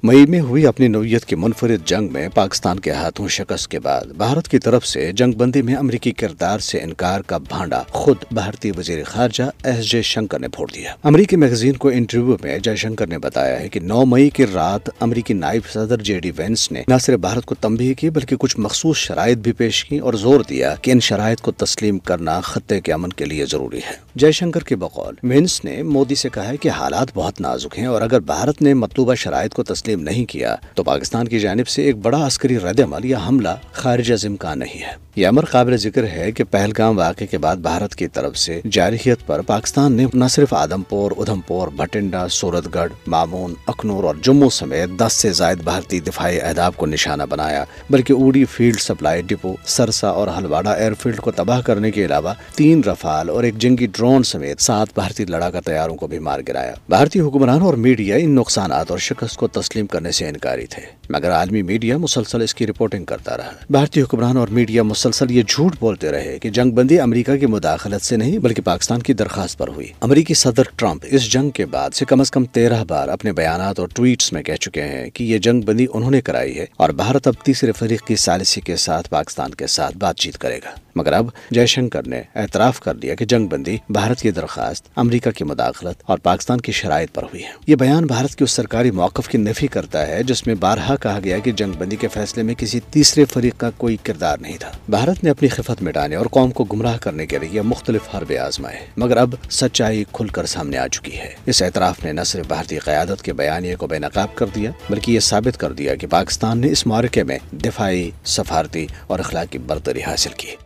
मई में हुई अपनी नौयत की मुनफरिद जंग में पाकिस्तान के हाथों शिकस्त के बाद भारत की तरफ से जंग बंदी में अमरीकी किरदार से इनकार का भांडा खुद भारतीय वजीर खारजा एस जयशंकर ने फोड़ दिया। अमरीकी मैगजीन को इंटरव्यू में जयशंकर ने बताया है कि 9 मई की रात अमरीकी नायब सदर JD वेंस ने न सिर्फ भारत को तंबीह की बल्कि कुछ मखसूस शराइत भी पेश की और जोर दिया कि इन शराइत को तस्लीम करना खत्ते के अमन के लिए जरूरी है। जयशंकर के बकौल वेंस ने मोदी से कहा है कि हालात बहुत नाजुक हैं और अगर भारत ने मतलूबा शराइत को तस्लीम नहीं किया तो पाकिस्तान की जानिब से एक बड़ा अस्करी रद्द-ए-अमल या हमला खारिज अज़ इम्कान नहीं है। यह अमर काबिल जिक्र है कि पहलगाम वाक़े के बाद भारत की तरफ से जारहियत पर पाकिस्तान ने न सिर्फ आदमपुर, उधमपुर, भटिंडा, सूरतगढ़, मामून, अखनूर और जम्मू समेत 10 से ज़ायद भारतीय दिफाई अहदाफ को निशाना बनाया बल्कि उड़ी फील्ड सप्लाई डिपो, सरसा और हलवाड़ा एयरफील्ड को तबाह करने के अलावा 3 रफाल और एक जंगी ड्रोन समेत 7 भारतीय लड़ाका तैयारों को भी मार गिराया। भारतीय हुक्मरान और मीडिया इन नुकसानात और शिकस्त को तस्लीम करने से इनकारी थे मगर आलमी मीडिया मुसलसल इसकी रिपोर्टिंग करता रहा। भारतीय हुक्मरान और मीडिया मुसलसल ये झूठ बोलते रहे कि जंग बंदी अमेरिका की मुदाखलत से नहीं बल्कि पाकिस्तान की दरखास्त पर हुई। अमेरिकी सदर ट्रंप इस जंग के बाद से कम 13 बार अपने बयानात और ट्वीट्स में कह चुके हैं कि ये जंग बंदी उन्होंने कराई है और भारत अब तीसरे फरीक की सालिसी के साथ पाकिस्तान के साथ बातचीत करेगा। मगर अब जयशंकर ने एतराफ कर दिया कि जंग बंदी भारत की दरखास्त, अमेरिका की मुदाखलत और पाकिस्तान की शराइत पर हुई है। ये बयान भारत के उस सरकारी मौक़िफ़ की नफी करता है जिसमें बारहा कहा गया कि जंग बंदी के फैसले में किसी तीसरे फरीक का कोई किरदार नहीं था। भारत ने अपनी खिफत मिटाने और कौम को गुमराह करने के लिए मुख्तलिफ हरबे आजमाए मगर अब सच्चाई खुलकर सामने आ चुकी है। इस एतराफ ने न सिर्फ भारतीय क़यादत के बयानिए को बेनकाब कर दिया बल्कि ये साबित कर दिया कि पाकिस्तान ने इस मारके में दिफाई, सफारती और अखलाकी बरतरी हासिल की।